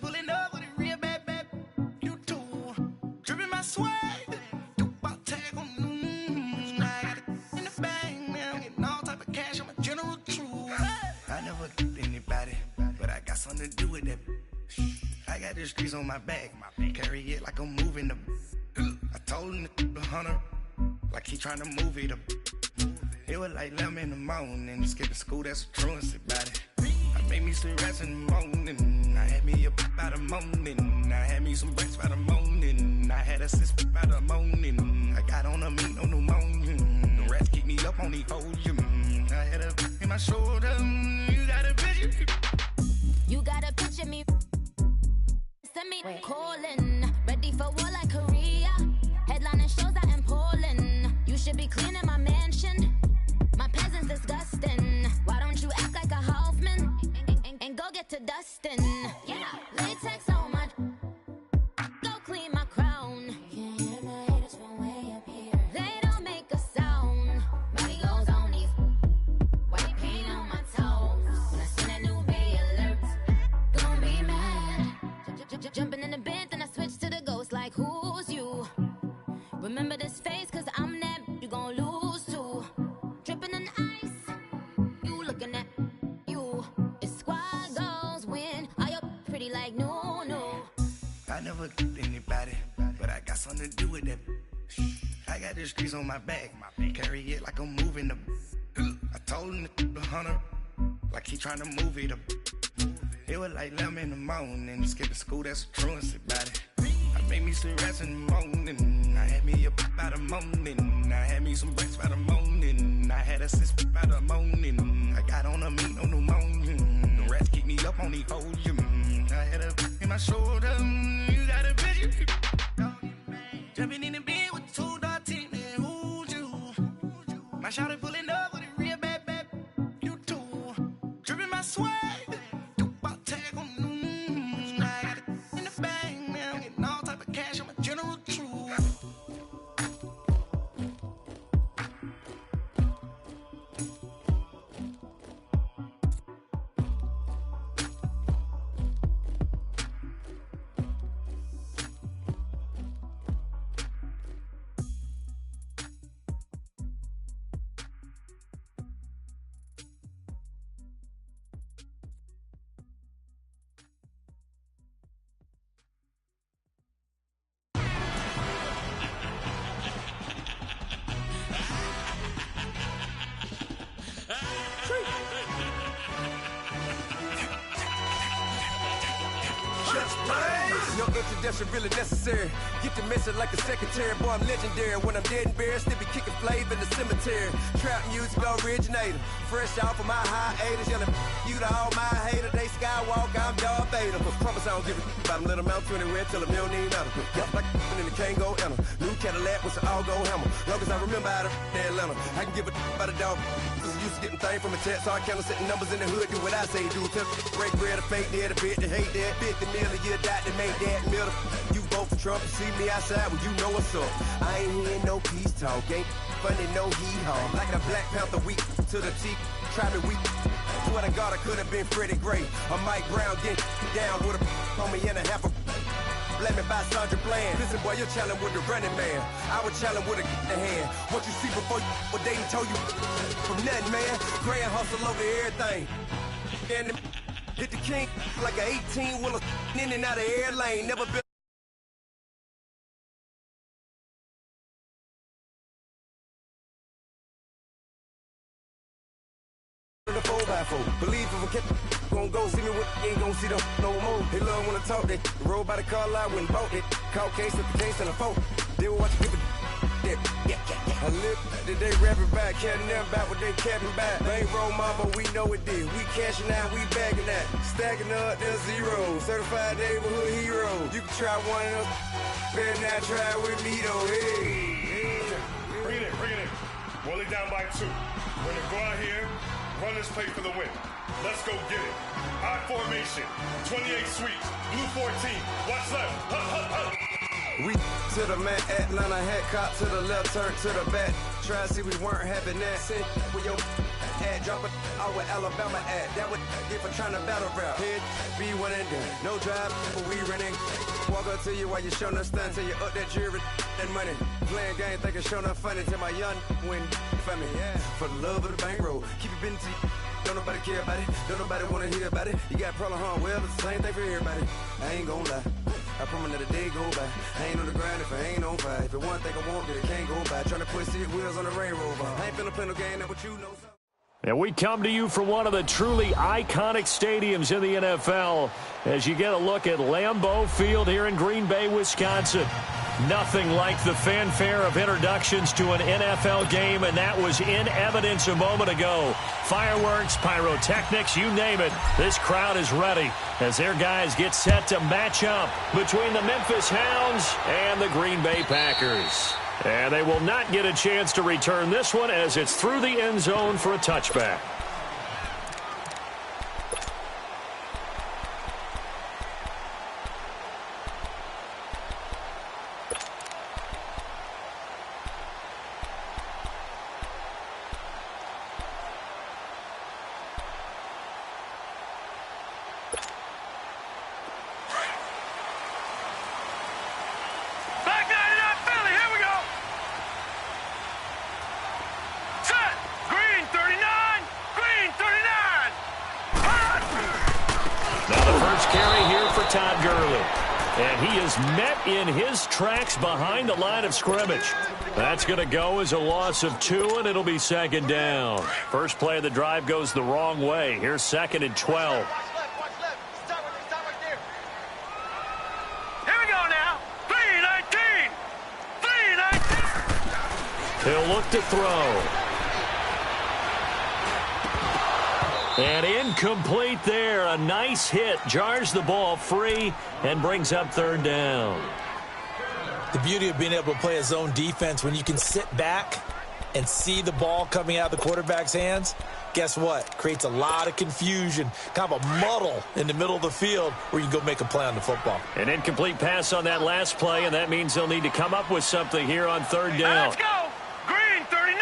pulling up with a real bad, bad. You too. Dripping my swag. Dupont tag on. I got it in the bag, man. I'm getting all type of cash. I'm a general truth. I never did anybody, but I got something to do with that. I got the streets on my back. Carry it like I'm moving the. I told him the hunter, like he trying to move it up. It was like 11 in the morning, skipping school, that's a truancy about it. I made me some rats in the morning, I had me up by the morning. I had me some breaks by the morning, I had a sis by the morning. I got on a meat, no pneumonia, the rats keep me up on the podium. I had a in my shoulder, you got a picture. You got a picture me, send me calling, ready for war like Korea. Headlining shows out in Poland, you should be cleaning my mansion. My peasant's disgusting. Why don't you act like a Hoffman and go get to dustin'? Yeah, latex on my. Go clean my crown. You can't hear my haters from way up here. They don't make a sound. Money goes on these. White paint on my toes. When I send a new bay alert, gon' be mad. Jumping in the bed, then I switch to the ghost like who's you? Remember this face, cause I'm that you gon' lose too. Dripping in ice, you looking at you. It's squad goals win. Are you pretty like no, no? I never did anybody, but I got something to do with that. I got the streets on my back, carry it like I'm moving the. I told him the hunter, like he trying to move it up. It was like 11 in the morning, skipping school, that's a truancy about it. I made me some rats in the morning, I had me up by the morning. I had me some breaks by the morning, I had a sis by the morning. I got on a meat, no pneumonia, the rats keep me up on the podium. I had a in my shoulder, you got a picture. Jumping in the bed with 2 dark teeth, man, who's you? My shawty pulling up with a real bad, bad. You too. Dripping my swag. Dupont tag on. I got it in the bag, man. I'm getting all type of cash. I'm a general truth. No introduction really necessary. Get the message like a secretary. Boy, I'm legendary. When I'm dead and buried, still be kicking flavor in the cemetery. Trap music originator. Fresh off of my hiatus. Yelling you to all my haters. They skywalk, I'm Darth Vader. Promise I don't give a about them. Let them out anywhere till a million need matter. Yup, like in the can't go enter. New Cadillac with an all-go hammer. Long as I remember how to Atlanta. I can give a about a dog. Used to getting things from a text, so I count setting numbers in the hood. Do what I say, do. Tell break bread, a fake dead, a bit to hate that. 50 million, you die to make that middle. You vote for Trump, you see me outside when you know what's up. I ain't hearing no peace talk, ain't funny, no heat haul. Like a Black Panther weak to the teeth, try me weak. Swear to God, I could have been Freddie Gray or Mike Brown getting down with a on me and a half a. Let me buy Sandra Bland. Listen, boy, you're challenging with the running man. I was challenging with a hand. What you see before you, what they told you from nothing, man. Grand hustle over everything. And hit the king like an 18-wheeler in and out of air lane. Never been. The 4x4. Believe if a cat gon' go see me with ain't gon' see them no more. They love when I talk that. Roll by the car lot when bought it. Call case at the case and a phone. They will watch you give it. Yeah. I live today rapping back, caring them back what they capping back. They ain't roll mama, we know it did. We cashing out, we bagging that. Stacking up, there's zero. Certified neighborhood hero. You can try one of them. Better not try with me though. Hey. Bring it in. Roll it down by 2. We're gonna go out here. Run this play for the win. Let's go get it. I formation, 28 sweeps, blue 14. Watch left. We to the man, Atlanta hat cop to the left, turn to the back. Try to see we weren't having that. Send with your at. Drop it out where Alabama at. That would get for trying to battle rap. Head, be one and done. No drive, but we running. Walk up to you while you showing us stunts. Till you up that jewelry and money. Playing game, thinking showing up funny. Till my young win for me. Yeah. For the love of the bankroll. Keep it busy. Don't nobody care about it. Don't nobody wanna hear about it. You got a problem, huh? Well, it's the same thing for everybody. I ain't gon' lie. I promise that a day go by. I ain't on the grind if I ain't on fire. If it one thing I want, then it can't go by. Trying to put seat wheels on the railroad. I ain't finna play no game that what you know. And we come to you from one of the truly iconic stadiums in the NFL as you get a look at Lambeau Field here in Green Bay, Wisconsin. Nothing like the fanfare of introductions to an NFL game, and that was in evidence a moment ago. Fireworks, pyrotechnics, you name it. This crowd is ready as their guys get set to match up between the Memphis Hounds and the Green Bay Packers. And they will not get a chance to return this one as it's through the end zone for a touchback. And he is met in his tracks behind the line of scrimmage. That's going to go as a loss of 2, and it'll be second down. First play of the drive goes the wrong way. Here's 2nd and 12. Watch left. Start right there. Here we go now. 3-19. 3-19. He'll look to throw. And incomplete there. A nice hit. Jars the ball free and brings up third down. The beauty of being able to play a zone defense when you can sit back and see the ball coming out of the quarterback's hands, guess what? Creates a lot of confusion, kind of a muddle in the middle of the field where you can go make a play on the football. An incomplete pass on that last play, and that means they'll need to come up with something here on third down. Let's go. Green 39.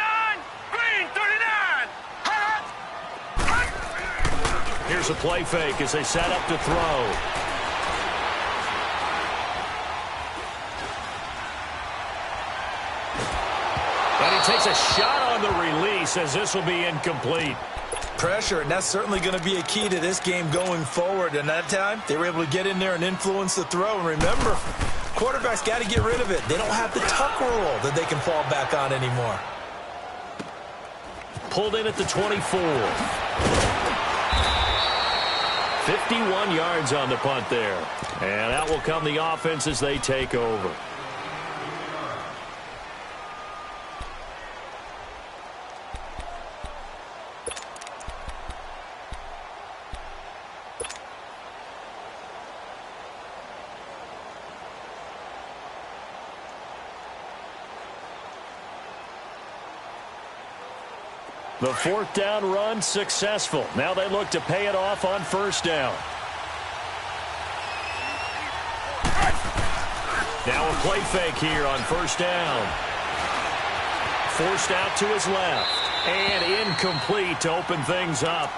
Green 39. Here's a play fake as they set up to throw. And he takes a shot on the release as this will be incomplete. Pressure, and that's certainly going to be a key to this game going forward. And that time, they were able to get in there and influence the throw. And remember, quarterbacks got to get rid of it. They don't have the tuck rule that they can fall back on anymore. Pulled in at the 24. 51 yards on the punt there. And out will come the offense as they take over. The fourth down run successful. Now they look to pay it off on first down. Now a play fake here on first down. Forced out to his left. And incomplete to open things up.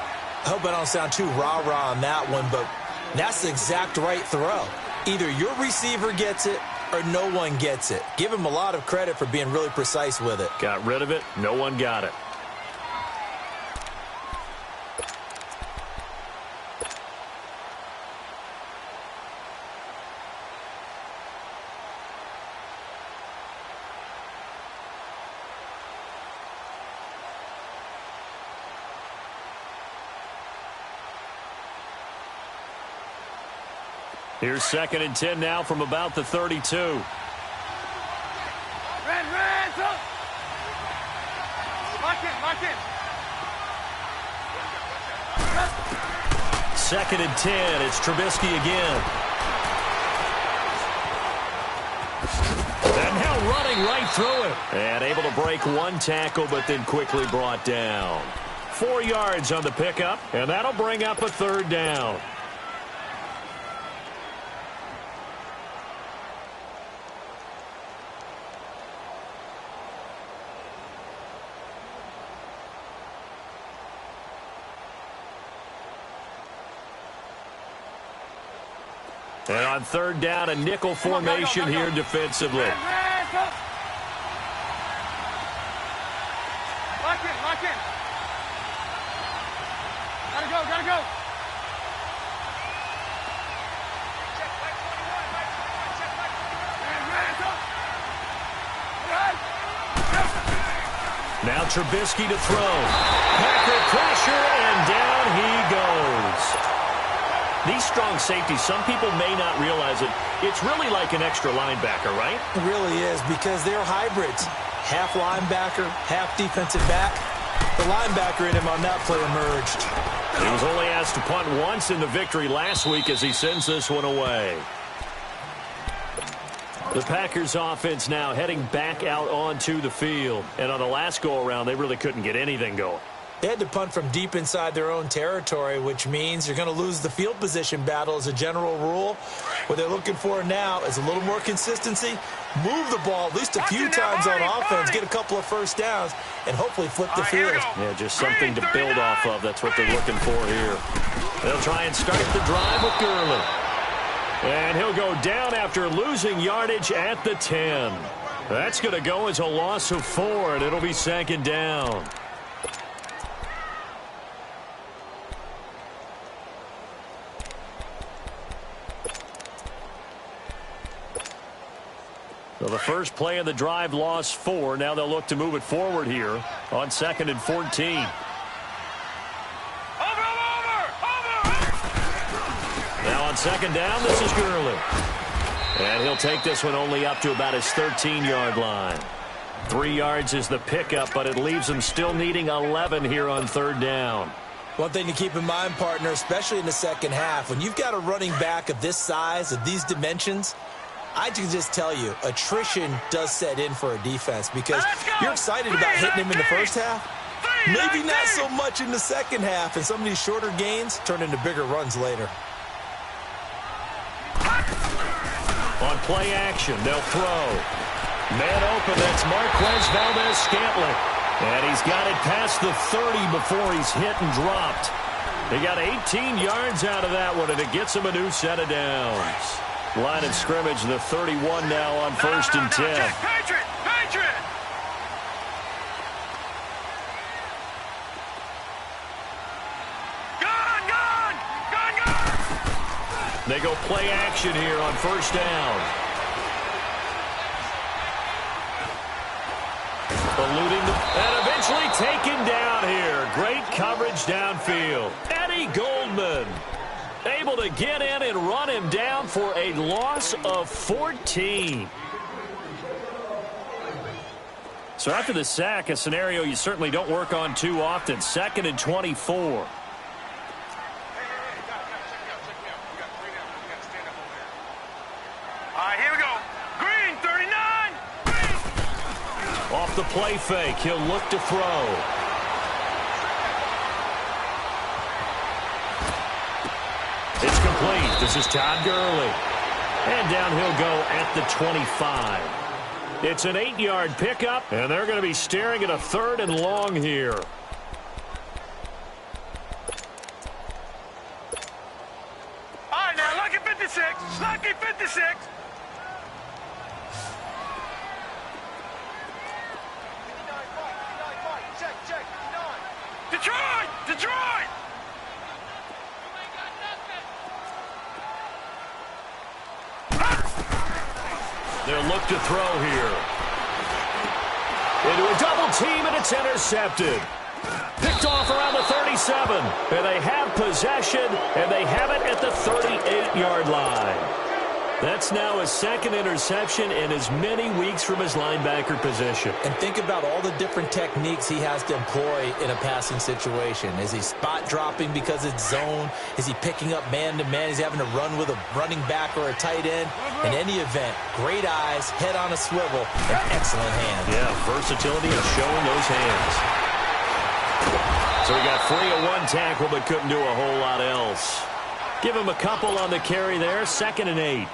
I hope I don't sound too rah-rah on that one, but that's the exact right throw. Either your receiver gets it or no one gets it. Give him a lot of credit for being really precise with it. Got rid of it. No one got it. Here's 2nd and 10 now from about the 32. Red, up. Lock in. 2nd and 10. It's Trubisky again. And now running right through it. And able to break one tackle, but then quickly brought down. 4 yards on the pickup, and that'll bring up a third down. And on third down, a nickel formation here defensively. Lock in, lock in. Gotta go. Now Trubisky to throw. Packer pressure, and down he goes. These strong safeties, some people may not realize it. It's really like an extra linebacker, right? It really is, because they're hybrids. Half linebacker, half defensive back. The linebacker in him on that play emerged. He was only asked to punt once in the victory last week as he sends this one away. The Packers offense now heading back out onto the field. And on the last go-around, they really couldn't get anything going. They had to punt from deep inside their own territory, which means you're going to lose the field position battle as a general rule. What they're looking for now is a little more consistency, move the ball at least a few times on offense, get a couple of first downs, and hopefully flip the field. Yeah, just something to build off of. That's what they're looking for here. They'll try and start the drive with Gurley. And he'll go down after losing yardage at the 10. That's going to go as a loss of 4, and it'll be second down. So the first play of the drive lost 4. Now they'll look to move it forward here on 2nd and 14. Now on second down, this is Gurley. And he'll take this one only up to about his 13-yard line. 3 yards is the pickup, but it leaves him still needing 11 here on third down. One thing to keep in mind, partner, especially in the second half, when you've got a running back of this size, of these dimensions, I can just tell you, attrition does set in for a defense because you're excited about hitting him in the first half. Maybe not so much in the second half, and some of these shorter gains turn into bigger runs later. On play action, they'll throw. Man open, that's Marquez Valdez-Scantling. And he's got it past the 30 before he's hit and dropped. They got 18 yards out of that one, and it gets him a new set of downs. Line of scrimmage, the 31 now on 1st and 10. Patriot! Gone! They go play action here on 1st down. Eluding and eventually taken down here. Great coverage downfield. Eddie Goldman able to get in and run him down for a loss of 14. So after the sack, a scenario you certainly don't work on too often. 2nd and 24. Off the play fake, he'll look to throw. It's complete. This is Todd Gurley. And down he'll go at the 25. It's an 8-yard pickup, and they're going to be staring at a 3rd and long here. All right, now, lucky 56. Lucky 56. Detroit! They'll look to throw here. Into a double team, and it's intercepted. Picked off around the 37. And they have possession, and they have it at the 38-yard line. That's now his 2nd interception in as many weeks from his linebacker position. And think about all the different techniques he has to employ in a passing situation. Is he spot dropping because it's zone? Is he picking up man-to-man? Is he having to run with a running back or a tight end? In any event, great eyes, head on a swivel, and excellent hands. Yeah, versatility and showing those hands. So he got free of 1 tackle but couldn't do a whole lot else. Give him a couple on the carry there, 2nd and 8.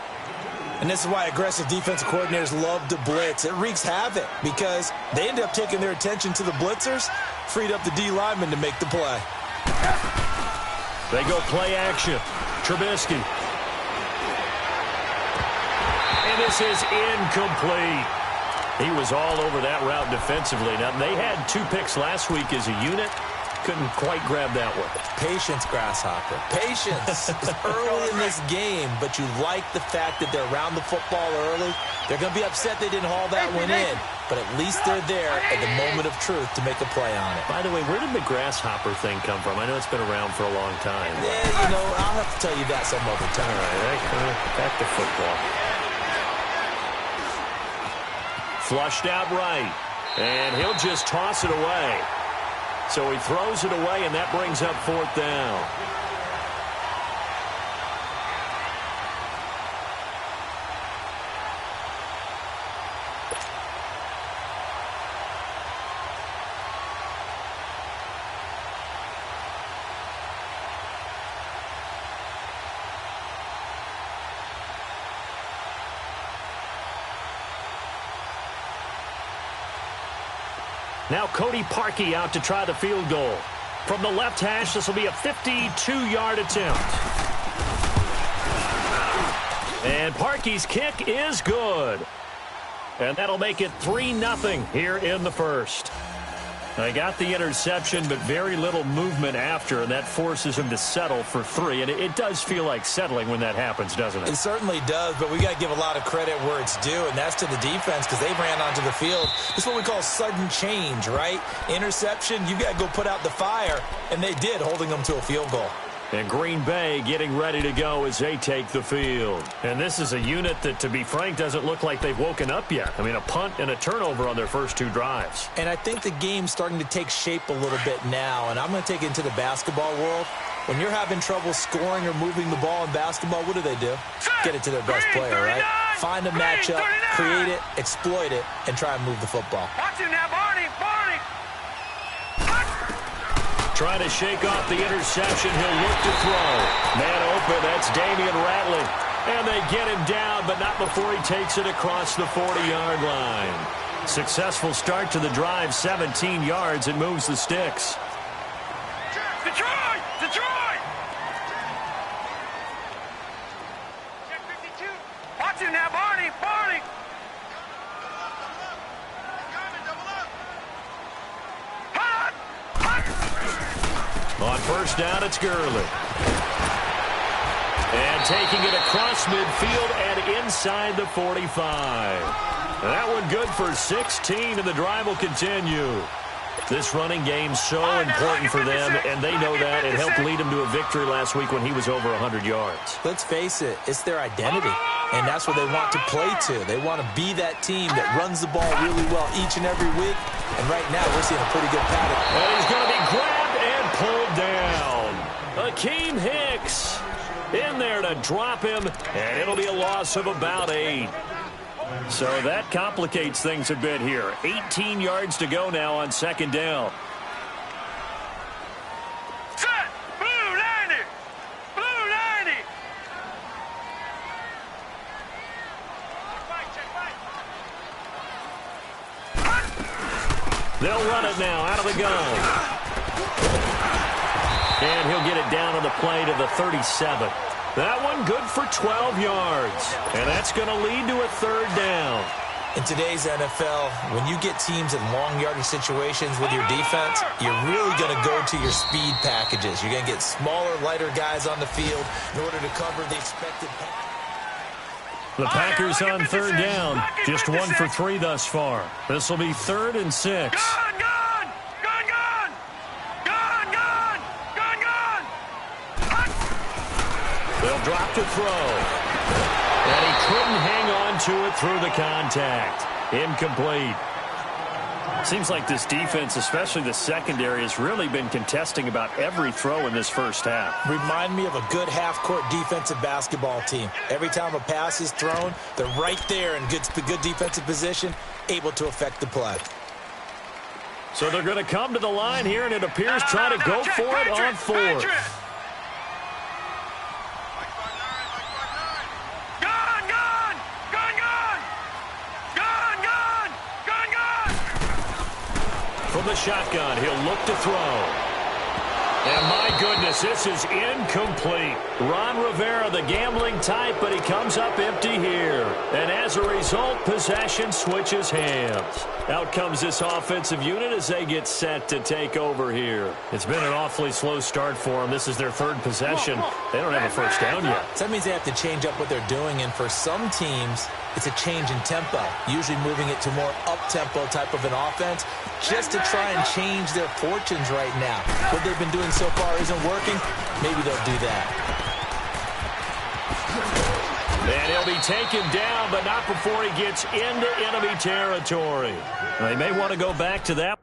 And this is why aggressive defensive coordinators love to blitz. It wreaks havoc because they end up taking their attention to the blitzers, freed up the D lineman to make the play. They go play action. Trubisky. this is incomplete. He was all over that route defensively. Now, they had 2 picks last week as a unit. Couldn't quite grab that one. Patience, Grasshopper. Patience. It's early in this game, but you like the fact that they're around the football early. They're going to be upset they didn't haul that one in, but at least they're there at the moment of truth to make a play on it. By the way, where did the Grasshopper thing come from? I know it's been around for a long time. Yeah, I'll have to tell you that some other time. All right, back to football. Flushed out right, and he'll just toss it away. So he throws it away, and that brings up 4th down. Now Cody Parkey out to try the field goal. From the left hash, this will be a 52-yard attempt. And Parkey's kick is good. And that'll make it 3-0 here in the first. They got the interception, but very little movement after, and that forces him to settle for 3. And it does feel like settling when that happens, doesn't it? It certainly does, but we got to give a lot of credit where it's due, and that's to the defense because they ran onto the field. It's what we call sudden change, right? Interception, you got to go put out the fire, and they did, holding them to a field goal. And Green Bay getting ready to go as they take the field. And this is a unit that, to be frank, doesn't look like they've woken up yet. I mean, a punt and a turnover on their first 2 drives. And I think the game's starting to take shape a little bit now. And I'm going to take it into the basketball world. When you're having trouble scoring or moving the ball in basketball, what do? Get it to their best player, right? Find a matchup, create it, exploit it, and try and move the football. Watch it now, Barney. Trying to shake off the interception. He'll look to throw. Man open. That's Damian Ratley. And they get him down, but not before he takes it across the 40-yard line. Successful start to the drive, 17 yards, and moves the sticks. Detroit! Check 52. Watch it now, Barney. On first down, it's Gurley. And taking it across midfield and inside the 45. That one good for 16, and the drive will continue. This running game's so important for them, and they know that. It helped lead them to a victory last week when he was over 100 yards. Let's face it, it's their identity, and that's what they want to play to. They want to be that team that runs the ball really well each and every week, and right now we're seeing a pretty good pattern. And he's going to be grabbed and pulled down. Akeem Hicks in there to drop him, and it'll be a loss of about 8. So that complicates things a bit here. 18 yards to go now on second down. Set! Blue 90! Blue 90! They'll run it now out of the gun. And he'll get it down on the play to the 37. That one good for 12 yards. And that's going to lead to a third down. In today's NFL, when you get teams in long yardage situations with your defense, you're really going to go to your speed packages. You're going to get smaller, lighter guys on the field in order to cover the expected pass. The Packers on third down. Just 1 for 3 thus far. This will be 3rd and 6. Gun! They'll drop to throw. And he couldn't hang on to it through the contact. Incomplete. Seems like this defense, especially the secondary, has really been contesting about every throw in this first half. Remind me of a good half-court defensive basketball team. Every time a pass is thrown, they're right there in good defensive position, able to affect the play. So they're going to come to the line here, and it appears try to go for it on 4th. From the shotgun, he'll look to throw. And my goodness, this is incomplete. Ron Rivera, the gambling type, but he comes up empty here. And as a result, possession switches hands. Out comes this offensive unit as they get set to take over here. It's been an awfully slow start for them. This is their third possession. They don't have a first down yet. So that means they have to change up what they're doing, and for some teams, it's a change in tempo, usually moving it to more up-tempo type of an offense just to try and change their fortunes right now. What they've been doing so far isn't working. Maybe they'll do that. And he'll be taken down, but not before he gets into enemy territory. They may want to go back to that.